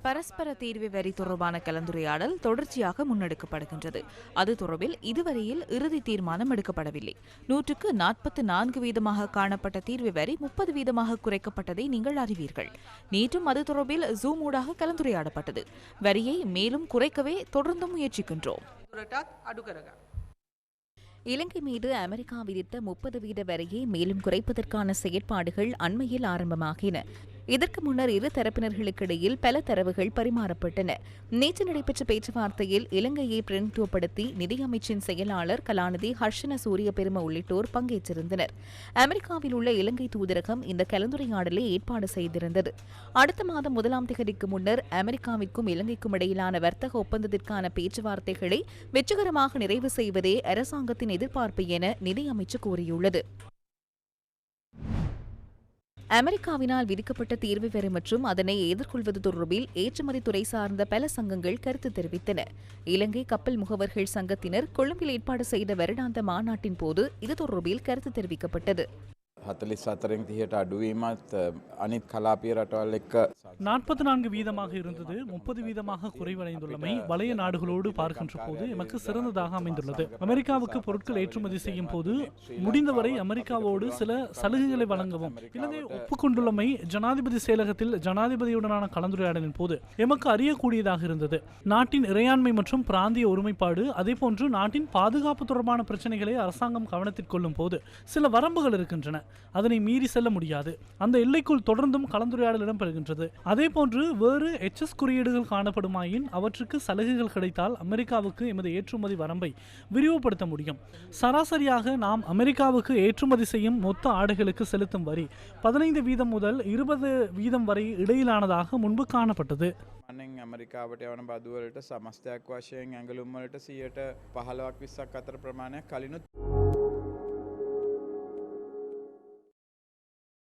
பரஸ்பர தீர்வு வரி தொடர்பான கலந்துரையாடல் தொடர்ச்சியாக முன்னெடுக்கப்படுகின்றது. அது தொடர்பில் இதுவரையில் இறுதி தீர்மானம் எடுக்கப்படவில்லை. 144% காணப்பட்ட தீர்வு வரி 30% குறைக்கப்பட்டதை நீங்கள் அறிவீர்கள். நேற்றும் அது தொடர்பில் ஜூம் ஊடாக கலந்துரையாடப்பட்டது. வரியை மேலும் குறைக்கவே தொடர்ந்து முயற்சிக்கின்றோம். இலங்கை மீது அமெரிக்கா விதித்த 30% வரியை மேலும் குறைப்பதற்கான செயற்பாடுகள் அண்மையில் ஆரம்பமாகின. இதற்கு முன்னர் இரு தரப்பினர்களுக்கிடையில் பல தரவுகள் பரிமாறப்பட்டன. நேற்று நடைபெற்ற பேச்சுவார்த்தையில் இலங்கையை பிரதிநிதித்துவப்படுத்தி நிதியமைச்சின் செயலாளர் கலாநிதி ஹர்ஷன சூரியபெரும உள்ளிட்டோர் பங்கேற்றிருந்தனர். அமெரிக்காவில் உள்ள இலங்கை தூதரகம் இந்த கலந்துரையாடலை ஏற்பாடு செய்திருந்தது. அடுத்த மாதம் 1ஆம் தேதிக்கு முன்னர் அமெரிக்காவிற்கும் இலங்கைக்கும் இடையிலான வர்த்தக ஒப்பந்தத்திற்கான பேச்சுவார்த்தைகளை வெற்றிகரமாக நிறைவு செய்வதே அரசாங்கத்தின் எதிர்பார்ப்பு என நிதியமைச்சு கூறியுள்ளது. அமெரிக்காவினால் விதிக்கப்பட்ட தீர்வு வரி மற்றும் அதனை எதிர்கொள்வது தொடர்பில் ஏற்றுமதி துறை சார்ந்த பல சங்கங்கள் கருத்து தெரிவித்தன. இலங்கை கப்பல் முகவர்கள் சங்கத்தினர் கொழும்பில் ஏற்பாடு செய்த வருடாந்த மாநாட்டின் போது இது தொடர்பில் கருத்து தெரிவிக்கப்பட்டது. 44% අඩුවීමත් අනිත් කලාපීය රටවල් එක්ක 44% இருந்தது 30% குறைவடைந்துள்ளமை வளைய நாடுகளோடு பார்க்கின்ற போது எமக்கு சிறந்ததாக அமைந்துள்ளது. அமெரிக்காவுக்கு பொருட்கள் ஏற்றுமதி செய்யும் போது முடிந்தவரை அமெரிக்காவோடு சில சலுகைகளை வழங்கவும் இலங்கை ஒப்புக்கொண்டுள்ளமை ஜனாதிபதி செயலகத்தில் ஜனாதிபதியுடனான கலந்துரையாடலின் போது எமக்கு அறியக்கூடியதாக இருந்தது. நாட்டின் இறையாண்மை மற்றும் பிராந்திய ஒருமைப்பாடு அதேபோன்று நாட்டின் பாதுகாப்பு தொடர்பான பிரச்சனைகளை அரசாங்கம் கவனத்தில் கொள்ளும் போது சில வரம்புகள் இருக்கின்றன. அதனை மீறி செல்ல முடியாது. அந்த எல்லைக்குள் தொடர்ந்தும் கலந்துரையாடல் இடம்பெறுகின்றது. அதேபோன்று வேறு HS குறியீடுகள் காணப்படுமாயின் அவற்றுக்கு சலுகைகள் கிடைத்தால் அமெரிக்காவுக்கு எமது ஏற்றுமதி வரம்பை விரிவுபடுத்த முடியும். சராசரியாக நாம் அமெரிக்காவுக்கு ஏற்றுமதி செய்யும் மொத்த ஆடைகளுக்கு செலுத்தும் வரி 15% முதல் 20% வரை இடையிலானதாக முன்பு காணப்பட்டது. ඇමරිකාවට යවන බදුවලට සමස්තයක් වශයෙන් ඇඟලුම් වලට 15%-20% අතර ප්‍රමාණයක් කලිනුත්